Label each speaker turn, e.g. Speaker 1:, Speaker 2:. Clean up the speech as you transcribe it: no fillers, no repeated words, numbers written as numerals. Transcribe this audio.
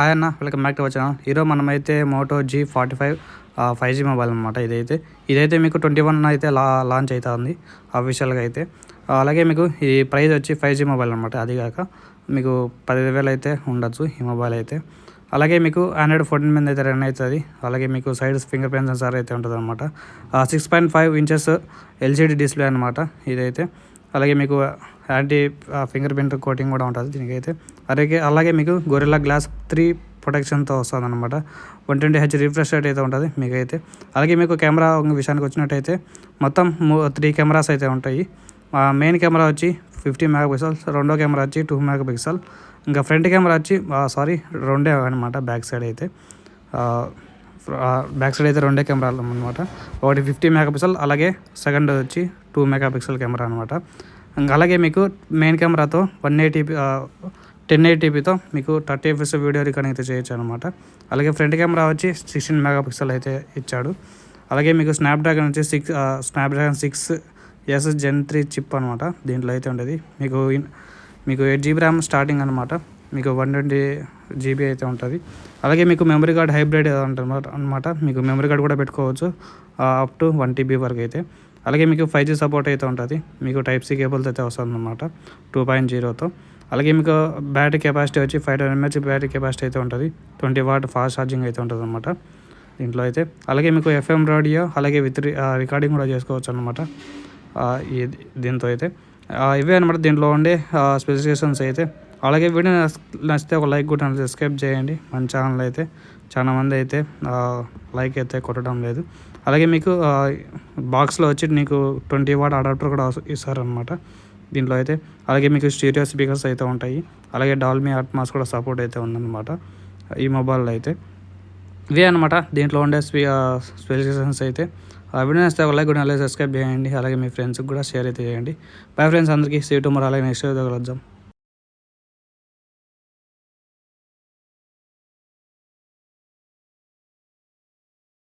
Speaker 1: Hi అన్న, welcome back to our channel. ఈరోజు మనమైతే మోటో G45 5G మొబైల్ అనమాట. ఇదైతే మీకు 21 అయితే లాంచ్ అవుతుంది అఫీషియల్గా అయితే. అలాగే మీకు ఈ ప్రైస్ వచ్చి 5G మొబైల్ అనమాట. అది కాక మీకు 10,000 అయితే ఉండొచ్చు ఈ మొబైల్ అయితే. అలాగే మీకు Android 14 మీద అయితే రన్ అవుతుంది. అలాగే మీకు సైడ్ ఫింగర్ ప్రింట్ సెన్సార్ అయితే ఉంటుంది అనమాట. 6.5 ఇంచెస్ LCD డిస్ప్లే అనమాట ఇదైతే. అలాగే మీకు యాంటీ ఫింగర్ ప్రింట్ కోటింగ్ కూడా ఉంటుంది దీనికైతే. అలాగే మీకు గొరిల్లా గ్లాస్ 3 ప్రొటెక్షన్తో వస్తుంది అనమాట. 120Hz రిఫ్రెష్ రేట్ అయితే ఉంటుంది మీకైతే. అలాగే మీకు కెమెరా విషయానికి వచ్చినట్టయితే మొత్తం 3 కెమెరాస్ అయితే ఉంటాయి. మెయిన్ కెమెరా వచ్చి 50 మెగాపిక్సెల్స్, రెండో కెమెరా వచ్చి 2 మెగాపిక్సెల్, ఇంకా ఫ్రంట్ కెమెరా వచ్చి రెండే అనమాట. బ్యాక్ సైడ్ అయితే రెండే కెమెరాలు అనమాట. ఒకటి 50 మెగాపిక్సెల్, అలాగే సెకండ్ వచ్చి 2 మెగాపిక్సెల్ కెమెరా అనమాట. ఇంకా అలాగే మీకు మెయిన్ కెమెరాతో 1080pతో మీకు 30 fps వీడియో రికార్డింగ్ అయితే చేయొచ్చు అనమాట. అలాగే ఫ్రంట్ కెమెరా వచ్చి 16 మెగాపిక్సెల్ అయితే ఇచ్చాడు. అలాగే మీకు స్నాప్డ్రాగన్ వచ్చి స్నాప్డ్రాగన్ 6S Gen 3 చిప్ అనమాట దీంట్లో అయితే ఉండేది. మీకు 8GB ర్యామ్ స్టార్టింగ్ అనమాట. మీకు 120GB అయితే ఉంటుంది. అలాగే మీకు మెమరీ కార్డ్ హైబ్రిడ్ అనమాట. మీకు మెమరీ కార్డ్ కూడా పెట్టుకోవచ్చు అప్ టు 1TB వరకు అయితే. అలాగే మీకు 5G సపోర్ట్ అయితే ఉంటుంది. మీకు Type-C కేబుల్స్ అయితే వస్తుంది అనమాట 2.0తో. అలాగే మీకు బ్యాటరీ కెపాసిటీ వచ్చి 500 mAh బ్యాటరీ కెపాసిటీ అయితే ఉంటుంది. 20W ఫాస్ట్ ఛార్జింగ్ అయితే ఉంటుంది అనమాట దీంట్లో అయితే. అలాగే మీకు FM రేడియో, అలాగే విత్ రికార్డింగ్ కూడా చేసుకోవచ్చు అనమాట దీంతో అయితే. ఇవే అనమాట దీంట్లో ఉండే స్పెసిఫికేషన్స్ అయితే. అలాగే వీడియో నచ్చితే ఒక లైక్ కూడా సబ్స్క్రైబ్ చేయండి. మన ఛానల్ అయితే చాలామంది అయితే లైక్ అయితే కొట్టడం లేదు. అలాగే మీకు బాక్స్లో వచ్చి నీకు 20W అడాప్టర్ కూడా ఇస్తారనమాట దీంట్లో అయితే. అలాగే మీకు స్టీరియో స్పీకర్స్ అయితే ఉంటాయి. అలాగే డాల్బీ అట్మాస్ కూడా సపోర్ట్ అయితే ఉందన్నమాట ఈ మొబైల్లో అయితే. ఇవే అనమాట దీంట్లో ఉండే స్పెసిఫికేషన్స్ అయితే. వీడియో నచ్చితే ఒక లైక్ కూడా అలాగే సబ్స్క్రైబ్ చేయండి. అలాగే మీ ఫ్రెండ్స్కి కూడా షేర్ అయితే చేయండి. బై ఫ్రెండ్స్, అందరికీ సీ టుమారో. అలాగే నెక్స్ట్ వీడియో కలుద్దాం.